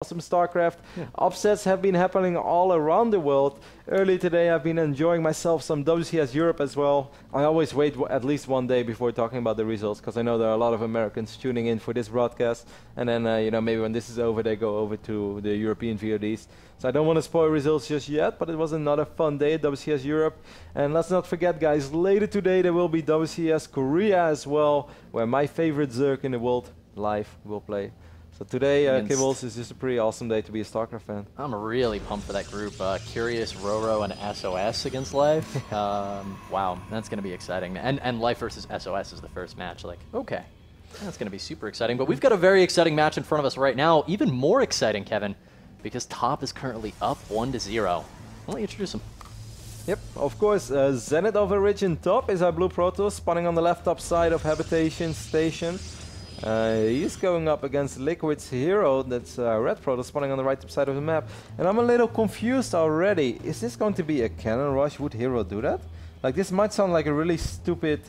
awesome StarCraft. Upsets have been happening all around the world. Early today, I've been enjoying myself some WCS Europe as well. I always wait at least one day before talking about the results, because I know there are a lot of Americans tuning in for this broadcast. And then, you know, maybe when this is over, they go over to the European VODs. So I don't want to spoil results just yet, but it was another fun day at WCS Europe. And let's not forget, guys, later today there will be WCS Korea as well, where my favorite Zerg in the world live will play. So today, Kibbles, is just a pretty awesome day to be a StarCraft fan. I'm really pumped for that group. Curious, Roro, and SOS against Life. Wow, that's going to be exciting. And Life versus SOS is the first match. Like, okay, that's going to be super exciting. But we've got a very exciting match in front of us right now. Even more exciting, Kevin, because Top is currently up 1-0. I'll let you introduce him. Yep, of course, Zenith of Origin top is our blue Protoss, spawning on the left top side of Habitation Station. He's going up against Liquid's hero, that's red Protoss, spawning on the right top side of the map. And I'm a little confused already. Is this going to be a cannon rush? Would hero do that? Like, this might sound like a really stupid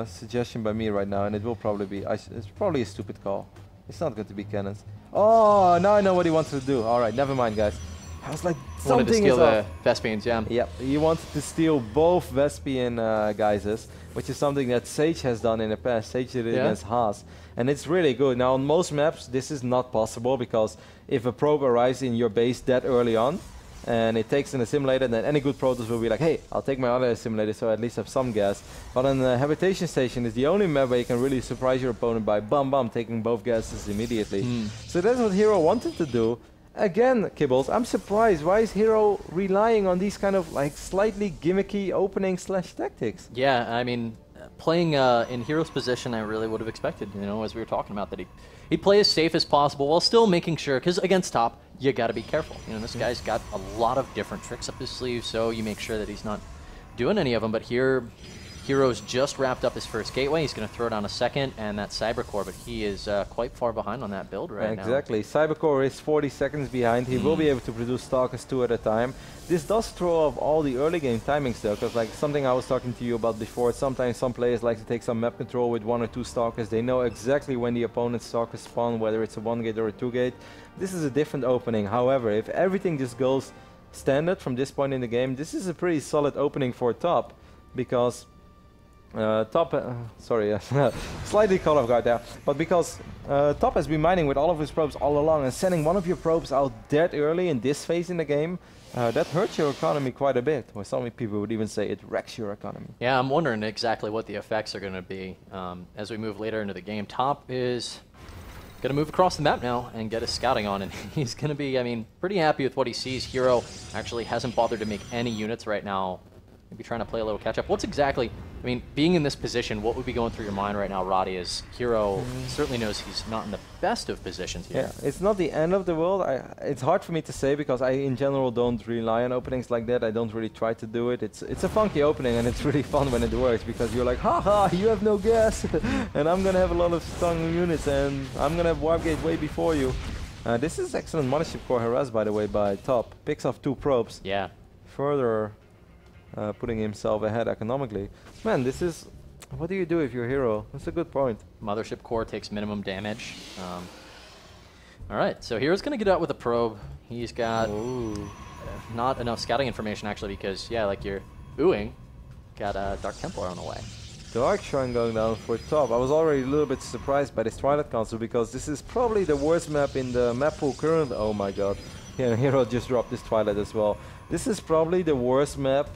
suggestion by me right now, and it will probably be. It's probably a stupid call. It's not going to be cannons. Oh, now I know what he wants to do. Alright, never mind, guys. I was like, something is off. Wanted to steal the Vespians, yeah. Yep, he wanted to steal both Vespian geysers, which is something that Sage has done in the past. Sage did it against Haas, and it's really good. Now, on most maps, this is not possible, because if a probe arrives in your base that early on, and it takes an assimilator, then any good Protoss will be like, hey, I'll take my other assimilator, so I at least have some gas. But on the Habitation Station is the only map where you can really surprise your opponent by bam, taking both gases immediately. So that's what Hero wanted to do. Again, Kibbles, I'm surprised. Why is Hero relying on these kind of like slightly gimmicky opening slash tactics? Yeah, I mean, playing in Hero's position, I really would have expected, you know, as we were talking about, that he'd play as safe as possible while still making sure, because against Top, you got to be careful. You know, this guy's got a lot of different tricks up his sleeve, so you make sure that he's not doing any of them. But here, Hero's just wrapped up his first gateway. He's going to throw down a second, and that Cybercore, but he is quite far behind on that build right now. Exactly. Cybercore is 40 seconds behind. He will be able to produce Stalkers 2 at a time. This does throw off all the early game timings though, because like something I was talking to you about before, sometimes some players like to take some map control with 1 or 2 Stalkers. They know exactly when the opponent's Stalkers spawn, whether it's a 1 gate or a 2 gate. This is a different opening. However, if everything just goes standard from this point in the game, this is a pretty solid opening for Top, because Top, sorry, slightly caught off guard there, but because Top has been mining with all of his probes all along, and sending one of your probes out that early in this phase in the game, that hurts your economy quite a bit. Or some people would even say it wrecks your economy. Yeah, I'm wondering exactly what the effects are going to be as we move later into the game. Top is going to move across the map now and get his scouting on, and he's going to be, I mean, pretty happy with what he sees. Hero actually hasn't bothered to make any units right now. Maybe trying to play a little catch-up. What's exactly, I mean, being in this position, what would be going through your mind right now, Roddy, is Hero certainly knows he's not in the best of positions here. Yeah, it's not the end of the world. It's hard for me to say, because I, in general, don't rely on openings like that. I don't really try to do it. It's a funky opening, and it's really fun when it works, because you're like, haha, you have no gas, and I'm going to have a lot of strong units, and I'm going to have Warp Gate way before you. This is excellent Mothership Core harass, by the way, by Top. Picks off 2 probes. Yeah. Further putting himself ahead economically. Man, this is... What do you do if you're a Hero? That's a good point. Mothership Core takes minimum damage. Alright, so Hero's going to get out with a probe. He's got not enough scouting information, actually, because, yeah, like you're oohing, got a Dark Templar on the way. Dark Shrine going down for Top. I was already a little bit surprised by this Twilight Council, because this is probably the worst map in the map pool currently. Oh my god. Yeah, Hero just dropped this Twilight as well. This is probably the worst map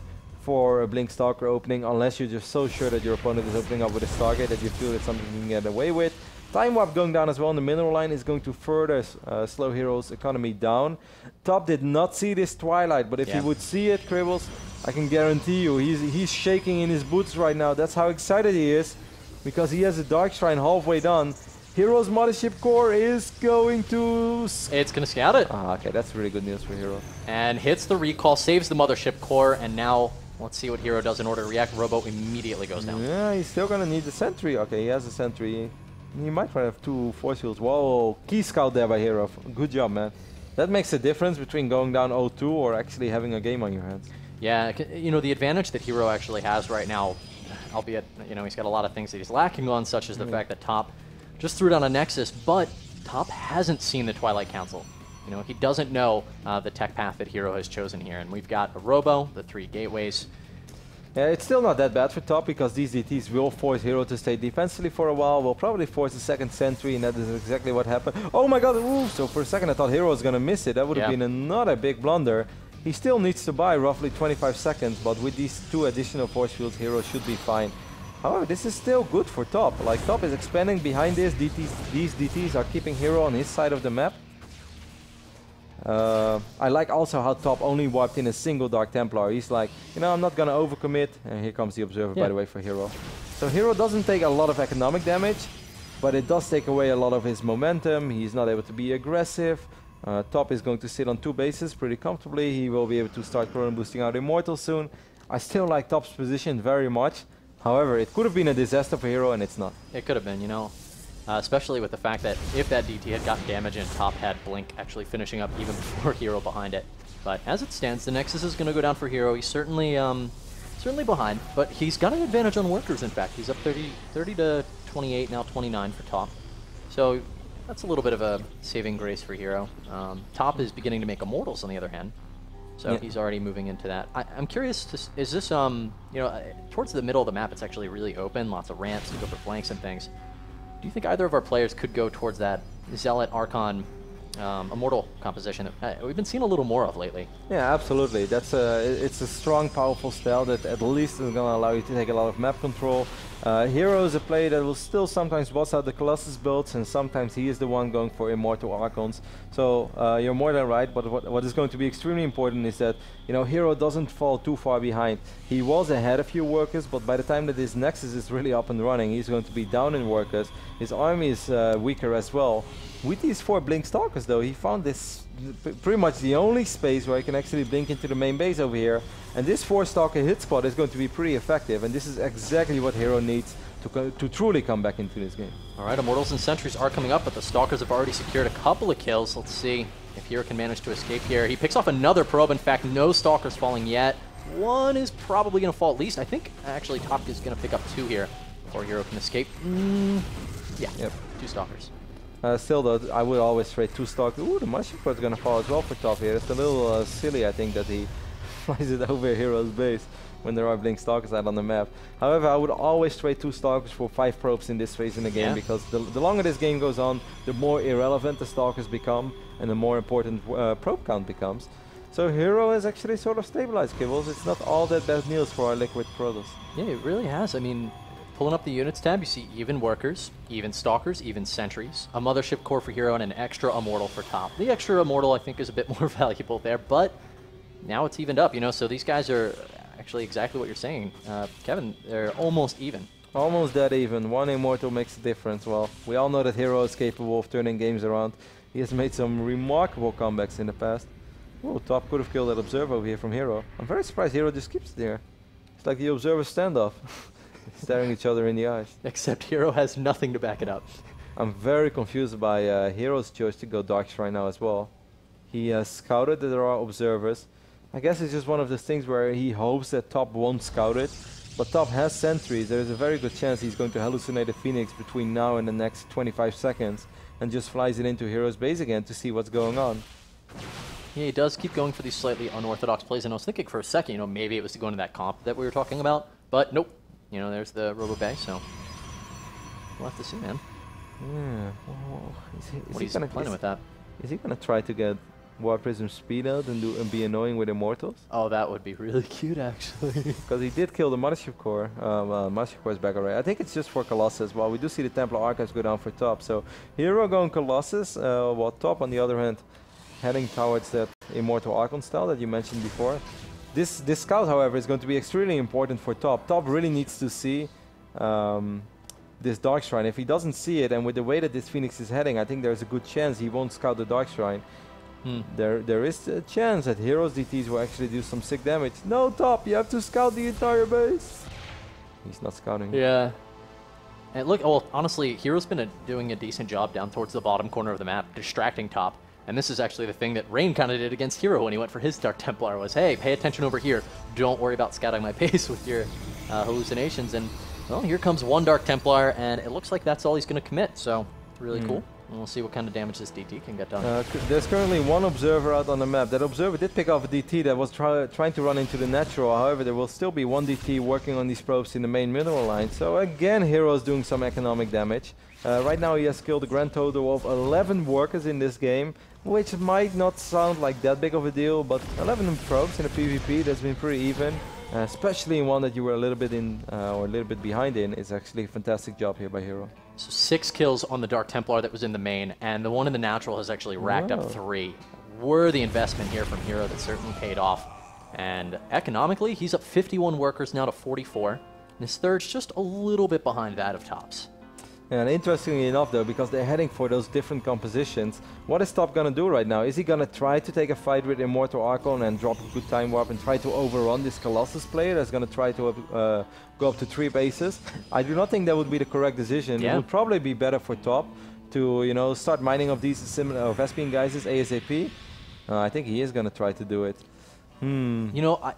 for a Blink Stalker opening, unless you're just so sure that your opponent is opening up with a Stargate that you feel it's something you can get away with. Time Warp going down as well, and the mineral line is going to further slow Hero's economy down. Top did not see this Twilight, but if he would see it, Kribbles, I can guarantee you, he's shaking in his boots right now. That's how excited he is, because he has a Dark Shrine halfway done. Hero's Mothership Core is going to... It's going to scout it. Ah, okay, that's really good news for Hero. And hits the recall, saves the Mothership Core, and now... Let's see what Hero does in order to react. Robo immediately goes down. Yeah, he's still gonna need the sentry. Okay, he has a sentry. He might try to have 2 force fields. Whoa, key scout there by Hero. Good job, man. That makes a difference between going down 0-2 or actually having a game on your hands. Yeah, you know, the advantage that Hero actually has right now, albeit, you know, he's got a lot of things that he's lacking on, such as the fact that Top just threw down a Nexus, but Top hasn't seen the Twilight Council. You know, he doesn't know the tech path that Hero has chosen here. And we've got a Robo, the 3 gateways. Yeah, it's still not that bad for top because these DTs will force Hero to stay defensively for a while. Will probably force the second sentry, and that is exactly what happened. Oh my god, ooh, so for a second I thought Hero was going to miss it. That would have been another big blunder. He still needs to buy roughly 25 seconds, but with these 2 additional force fields, Hero should be fine. However, this is still good for top. Like, top is expanding behind this. These DTs are keeping Hero on his side of the map. I like also how top only wiped in a single Dark Templar. He's like, you know, I'm not gonna overcommit. And here comes the Observer, by the way, for Hero. So Hero doesn't take a lot of economic damage, but it does take away a lot of his momentum. He's not able to be aggressive. Top is going to sit on 2 bases pretty comfortably. He will be able to start chrono boosting out Immortal soon. I still like top's position very much. However, it could have been a disaster for Hero, and it's not. It could have been, you know. Especially with the fact that if that DT had gotten damage and top had Blink actually finishing up even before Hero behind it. But as it stands, the Nexus is going to go down for Hero. He's certainly behind, but he's got an advantage on workers, in fact. He's up 30 to 28, now 29 for top. So that's a little bit of a saving grace for Hero. Top is beginning to make Immortals on the other hand. So he's already moving into that. I'm curious, is this, you know, towards the middle of the map, it's actually really open, lots of ramps to go for flanks and things. Do you think either of our players could go towards that Zealot, Archon, Immortal composition that we've been seeing a little more of lately? Yeah, absolutely. That's it's a strong, powerful style that at least is going to allow you to take a lot of map control. Hero is a player that will still sometimes boss out the Colossus builds, and sometimes he is the one going for Immortal Archons. So you're more than right, but what is going to be extremely important is that, you know, Hero doesn't fall too far behind. He was ahead a few workers, but by the time that his Nexus is really up and running, he's going to be down in workers. His army is weaker as well. With these 4 Blink Stalkers though, he found this pretty much the only space where he can actually blink into the main base over here. And this 4 Stalker hit spot is going to be pretty effective, and this is exactly what Hero needs to truly come back into this game. Alright, Immortals and Sentries are coming up, but the Stalkers have already secured a couple of kills. Let's see if Hero can manage to escape here. He picks off another probe. In fact, no Stalkers falling yet. One is probably going to fall at least. I think actually Top is going to pick up 2 here before Hero can escape. Yeah, 2 Stalkers. Still though, I would always trade 2 Stalkers. Ooh, the Mushroom is going to fall as well for top here. It's a little silly, I think, that he flies it over Hero's base when there are Blink Stalkers out on the map. However, I would always trade 2 Stalkers for 5 probes in this phase in the game, because the longer this game goes on, the more irrelevant the Stalkers become, and the more important probe count becomes. So Hero has actually sort of stabilized Kibbles. It's not all that bad news for our Liquid Protoss. Yeah, it really has. I mean, pulling up the units tab, you see even workers, even stalkers, even sentries, a mothership core for Hero, and an extra immortal for top. The extra immortal, I think, is a bit more valuable there, but now it's evened up, you know, so these guys are actually exactly what you're saying. Kevin, they're almost even. Almost that even. 1 immortal makes a difference. Well, we all know that Hero is capable of turning games around. He has made some remarkable comebacks in the past. Oh, top could have killed that Observer over here from Hero. I'm very surprised Hero just keeps it there. It's like the Observer standoff. Staring each other in the eyes. Except Hero has nothing to back it up. I'm very confused by Hero's choice to go Dark Shrine now as well. He has scouted that there are observers. I guess it's just one of those things where he hopes that top won't scout it. But top has sentries. There is a very good chance he's going to hallucinate a Phoenix between now and the next 25 seconds and just flies it into Hero's base again to see what's going on. Yeah, he does keep going for these slightly unorthodox plays, and I was thinking for a second, you know, maybe it was to go into that comp that we were talking about, but nope. You know, there's the Robo Bay, so we'll have to see, man. Yeah. What he's planning with that? Is he gonna try to get War Prism speed out and be annoying with Immortals? Oh, that would be really cute, actually. Because he did kill the Mothership Core. Mothership Core is back already. I think it's just for Colossus. Well, we do see the Templar Archives go down for top. So Hero going Colossus, while top on the other hand heading towards that Immortal Archon style that you mentioned before. This scout, however, is going to be extremely important for top. Top really needs to see this Dark Shrine. If he doesn't see it, and with the way that this Phoenix is heading, I think there's a good chance he won't scout the Dark Shrine. There is a chance that Hero's DTs will actually do some sick damage. No, top, you have to scout the entire base. He's not scouting. Yeah. And look, well, honestly, Hero's been doing a decent job down towards the bottom corner of the map, distracting top. And this is actually the thing that Rain kind of did against Hero when he went for his Dark Templar was, hey, pay attention over here. Don't worry about scouting my base with your hallucinations. And, well, here comes 1 Dark Templar, and it looks like that's all he's going to commit. So, really cool. We'll see what kind of damage this DT can get done. There's currently one observer out on the map. That observer did pick off a DT that was trying to run into the natural. However, there will still be one DT working on these probes in the main mineral line. So again, Hero's doing some economic damage. Right now he has killed a grand total of 11 workers in this game, which might not sound like that big of a deal, but 11 probes in a PvP, that's been pretty even. Especially in one that you were a little bit in, or a little bit behind in, is actually a fantastic job here by Hero. So 6 kills on the Dark Templar that was in the main, and the one in the natural has actually racked up 3. Worthy investment here from Hero that certainly paid off. And economically, he's up 51 workers now to 44. And his third's just a little bit behind that of Top's. And interestingly enough though, because they're heading for those different compositions, what is Top gonna do right now? Is he gonna try to take a fight with Immortal Archon and drop a good time warp and try to overrun this Colossus player that's gonna try to go up to 3 bases? I do not think that would be the correct decision. Yeah. It would probably be better for Top to, you know, start mining of these similar Vespian guys ASAP. I think he is gonna try to do it. You know,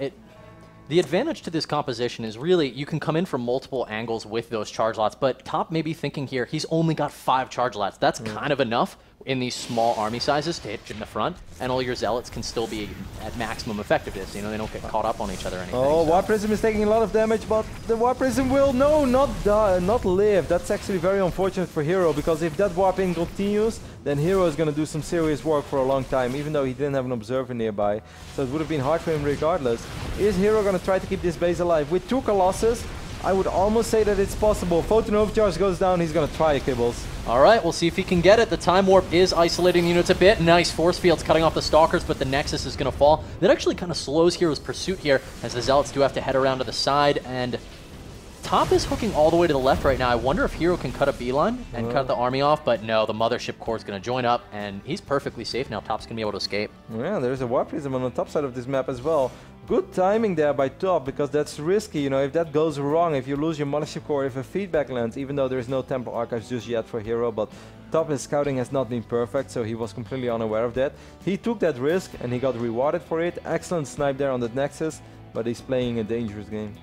the advantage to this composition is really you can come in from multiple angles with those charge lots, but Top may be thinking here he's only got 5 charge lots. That's kind of enough in these small army sizes to hit in the front, and all your zealots can still be at maximum effectiveness. You know, they don't get caught up on each other or anything. Oh, War Prism is taking a lot of damage, but the War Prism will not die, not live. That's actually very unfortunate for Hero, because if that warping continues, then Hero is going to do some serious work for a long time, even though he didn't have an observer nearby. So it would have been hard for him regardless. Is Hero going to try to keep this base alive? With 2 Colossus, I would almost say that it's possible. Photon Overcharge goes down, he's going to try Kibbles. Alright, we'll see if he can get it. The Time Warp is isolating the units a bit. Nice force fields cutting off the Stalkers, but the Nexus is going to fall. That actually kind of slows Hero's pursuit here, as the Zealots do have to head around to the side, and Top is hooking all the way to the left right now. I wonder if Hero can cut a beeline and cut the army off, but no, the Mothership Core is going to join up, and he's perfectly safe now. Top's going to be able to escape. Yeah, there's a War Prism on the top side of this map as well. Good timing there by Top, because that's risky, you know, if that goes wrong, if you lose your Mothership Core, if a feedback lands, even though there's no Temple Archives just yet for Hero, but Top's scouting has not been perfect, so he was completely unaware of that. He took that risk, and he got rewarded for it. Excellent snipe there on the Nexus, but he's playing a dangerous game.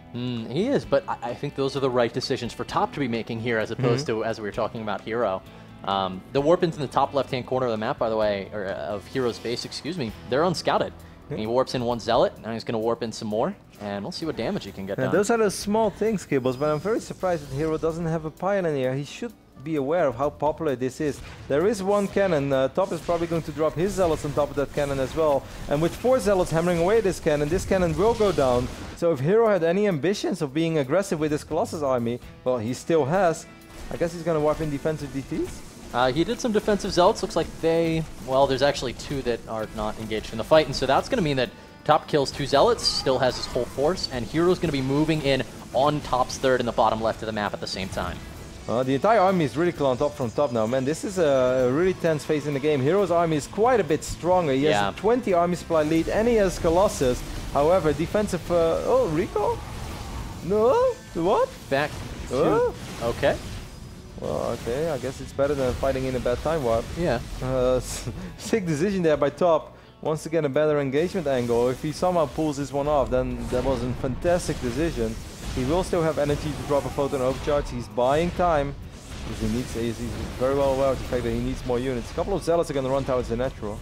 He is, but I think those are the right decisions for Top to be making here, as opposed to, as we were talking about, Hero. The warp-ins in the top left-hand corner of the map, by the way, or of Hero's base, excuse me, they're unscouted. And he warps in 1 Zealot, now he's going to warp in some more, and we'll see what damage he can get done. Those are the small things, Kibbles, but I'm very surprised that Hero doesn't have a Pioneer. He should be aware of how popular this is. There is 1 cannon. Top is probably going to drop his Zealots on top of that cannon as well. And with 4 Zealots hammering away this cannon will go down. So if Hero had any ambitions of being aggressive with his Colossus army, well, he still has. I guess he's going to warp in defensive DTs. He did some defensive Zealots. Looks like well, there's actually 2 that are not engaged in the fight, and so that's going to mean that Top kills 2 Zealots, still has his full force, and Hero's going to be moving in on Top's third in the bottom left of the map at the same time. The entire army is really clamped up from Top now, man. This is a really tense phase in the game. Hero's army is quite a bit stronger. He has a 20 army supply lead, and he has Colossus. However, defensive... oh, recall? No? What? Back to... Okay. Well, okay, I guess it's better than fighting in a bad time warp. Yeah. Sick decision there by Top. Wants to get a better engagement angle. If he somehow pulls this one off, then that was a fantastic decision. He will still have energy to drop a Photon Overcharge. He's buying time. Because he's very well aware of the fact that he needs more units. A couple of Zealots are going to run towards the natural.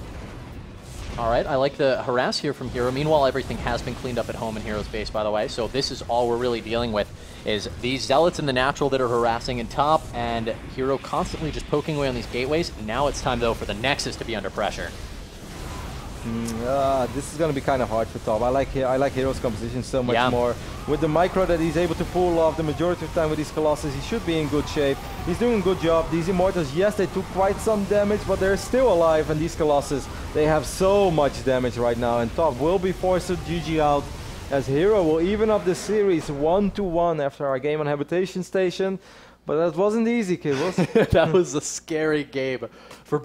Alright, I like the harass here from Hero. Meanwhile, everything has been cleaned up at home in Hero's base, by the way. So this is all we're really dealing with, is these Zealots in the natural that are harassing in Top, and Hero constantly just poking away on these gateways. Now it's time, though, for the Nexus to be under pressure. This is going to be kind of hard for Top. I like Hero's composition so much more. With the micro that he's able to pull off the majority of the time with these Colossus, he should be in good shape. He's doing a good job. These Immortals, yes, they took quite some damage, but they're still alive. And these Colossus, they have so much damage right now. And Top will be forced to GG out, as Hero will even up the series 1-1 after our game on Habitation Station. But that wasn't easy, kid. That was a scary game for